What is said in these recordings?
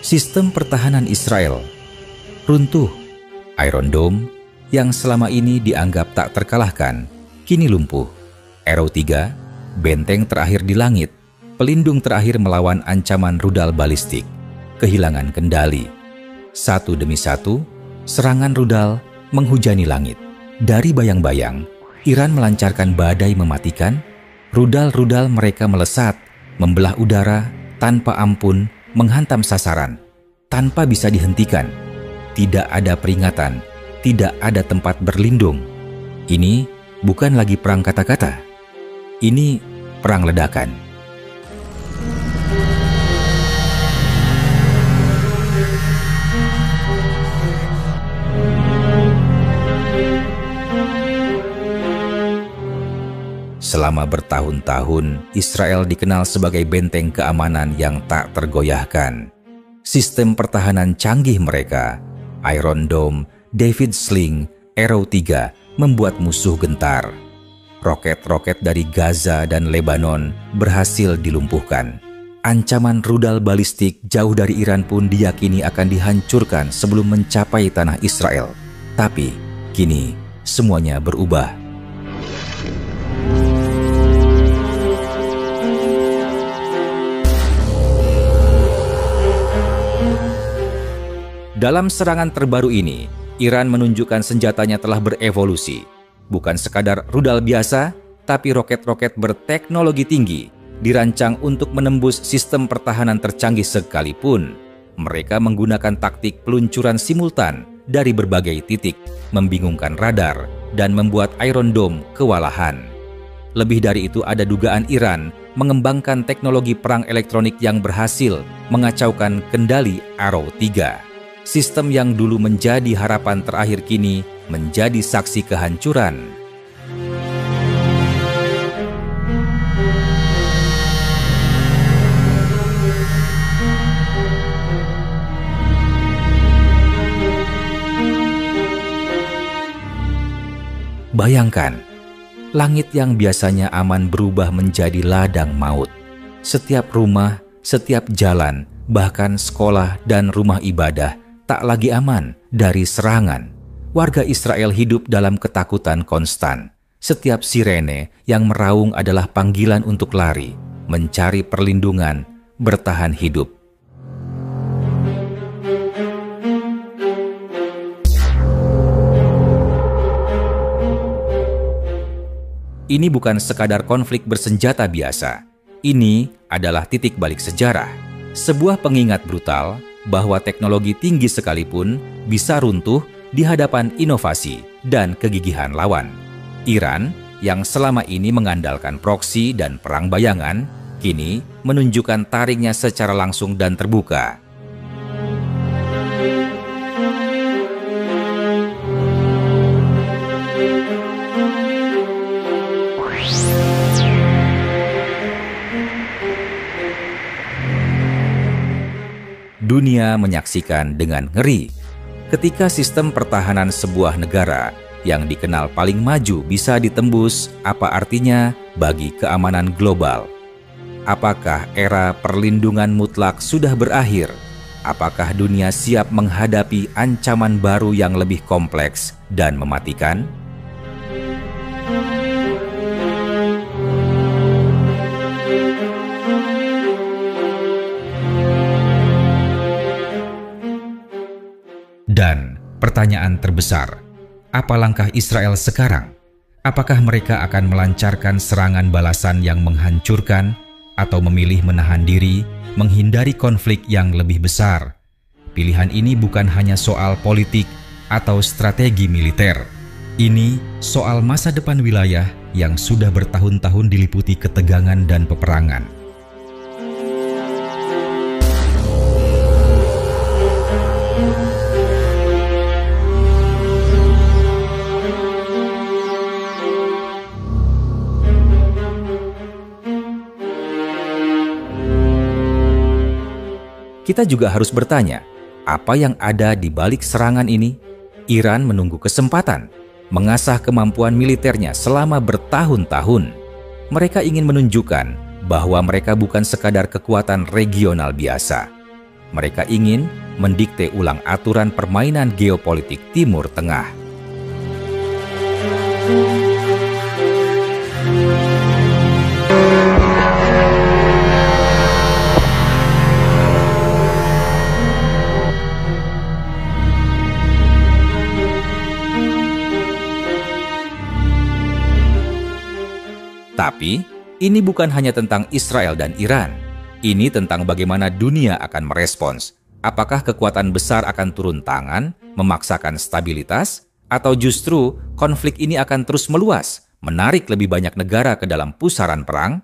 Sistem pertahanan Israel runtuh. Iron Dome yang selama ini dianggap tak terkalahkan, kini lumpuh. Arrow 3, benteng terakhir di langit, pelindung terakhir melawan ancaman rudal balistik, kehilangan kendali. Satu demi satu, serangan rudal menghujani langit. Dari bayang-bayang, Iran melancarkan badai mematikan. Rudal-rudal mereka melesat, membelah udara tanpa ampun, menghantam sasaran, tanpa bisa dihentikan. Tidak ada peringatan, tidak ada tempat berlindung. Ini bukan lagi perang kata-kata. Ini perang ledakan. Selama bertahun-tahun, Israel dikenal sebagai benteng keamanan yang tak tergoyahkan. Sistem pertahanan canggih mereka, Iron Dome, David Sling, Arrow 3, membuat musuh gentar. Roket-roket dari Gaza dan Lebanon berhasil dilumpuhkan. Ancaman rudal balistik jauh dari Iran pun diyakini akan dihancurkan sebelum mencapai tanah Israel. Tapi kini semuanya berubah. Dalam serangan terbaru ini, Iran menunjukkan senjatanya telah berevolusi. Bukan sekadar rudal biasa, tapi roket-roket berteknologi tinggi, dirancang untuk menembus sistem pertahanan tercanggih sekalipun. Mereka menggunakan taktik peluncuran simultan dari berbagai titik, membingungkan radar, dan membuat Iron Dome kewalahan. Lebih dari itu, ada dugaan Iran mengembangkan teknologi perang elektronik yang berhasil mengacaukan kendali Arrow 3. Sistem yang dulu menjadi harapan terakhir kini menjadi saksi kehancuran. Bayangkan, langit yang biasanya aman berubah menjadi ladang maut. Setiap rumah, setiap jalan, bahkan sekolah dan rumah ibadah tak lagi aman dari serangan. Warga Israel hidup dalam ketakutan konstan. Setiap sirene yang meraung adalah panggilan untuk lari, mencari perlindungan, bertahan hidup. Ini bukan sekadar konflik bersenjata biasa. Ini adalah titik balik sejarah. Sebuah pengingat brutal bahwa teknologi tinggi sekalipun bisa runtuh di hadapan inovasi dan kegigihan lawan. Iran yang selama ini mengandalkan proksi dan perang bayangan, kini menunjukkan taringnya secara langsung dan terbuka. Dunia menyaksikan dengan ngeri ketika sistem pertahanan sebuah negara yang dikenal paling maju bisa ditembus. Apa artinya bagi keamanan global? Apakah era perlindungan mutlak sudah berakhir? Apakah dunia siap menghadapi ancaman baru yang lebih kompleks dan mematikan? Dan pertanyaan terbesar, apa langkah Israel sekarang? Apakah mereka akan melancarkan serangan balasan yang menghancurkan atau memilih menahan diri, menghindari konflik yang lebih besar? Pilihan ini bukan hanya soal politik atau strategi militer. Ini soal masa depan wilayah yang sudah bertahun-tahun diliputi ketegangan dan peperangan. Kita juga harus bertanya, apa yang ada di balik serangan ini? Iran menunggu kesempatan, mengasah kemampuan militernya selama bertahun-tahun. Mereka ingin menunjukkan bahwa mereka bukan sekadar kekuatan regional biasa. Mereka ingin mendikte ulang aturan permainan geopolitik Timur Tengah. Tapi, ini bukan hanya tentang Israel dan Iran. Ini tentang bagaimana dunia akan merespons. Apakah kekuatan besar akan turun tangan, memaksakan stabilitas, atau justru konflik ini akan terus meluas, menarik lebih banyak negara ke dalam pusaran perang?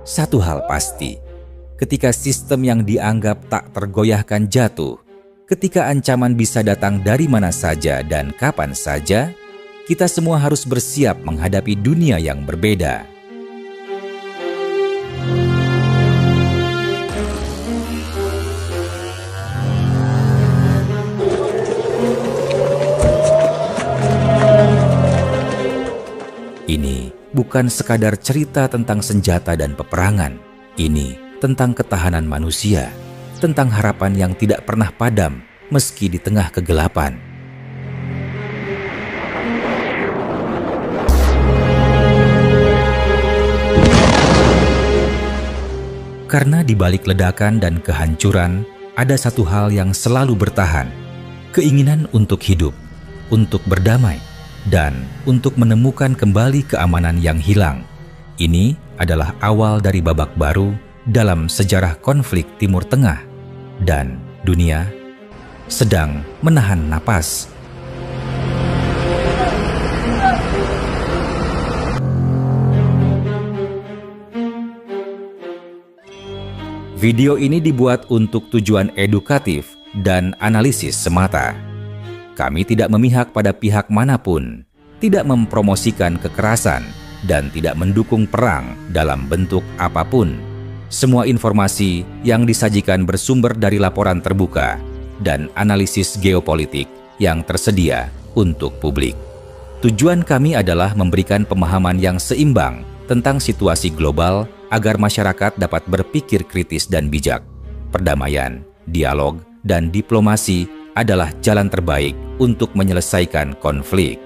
Satu hal pasti. Ketika sistem yang dianggap tak tergoyahkan jatuh, ketika ancaman bisa datang dari mana saja dan kapan saja, kita semua harus bersiap menghadapi dunia yang berbeda. Ini bukan sekadar cerita tentang senjata dan peperangan. Ini tentang ketahanan manusia, tentang harapan yang tidak pernah padam meski di tengah kegelapan. Karena di balik ledakan dan kehancuran, ada satu hal yang selalu bertahan, keinginan untuk hidup, untuk berdamai, dan untuk menemukan kembali keamanan yang hilang. Ini adalah awal dari babak baru dalam sejarah konflik Timur Tengah, dan dunia sedang menahan napas. Video ini dibuat untuk tujuan edukatif dan analisis semata. Kami tidak memihak pada pihak manapun, tidak mempromosikan kekerasan, dan tidak mendukung perang dalam bentuk apapun. Semua informasi yang disajikan bersumber dari laporan terbuka dan analisis geopolitik yang tersedia untuk publik. Tujuan kami adalah memberikan pemahaman yang seimbang tentang situasi global agar masyarakat dapat berpikir kritis dan bijak. Perdamaian, dialog, dan diplomasi adalah jalan terbaik untuk menyelesaikan konflik.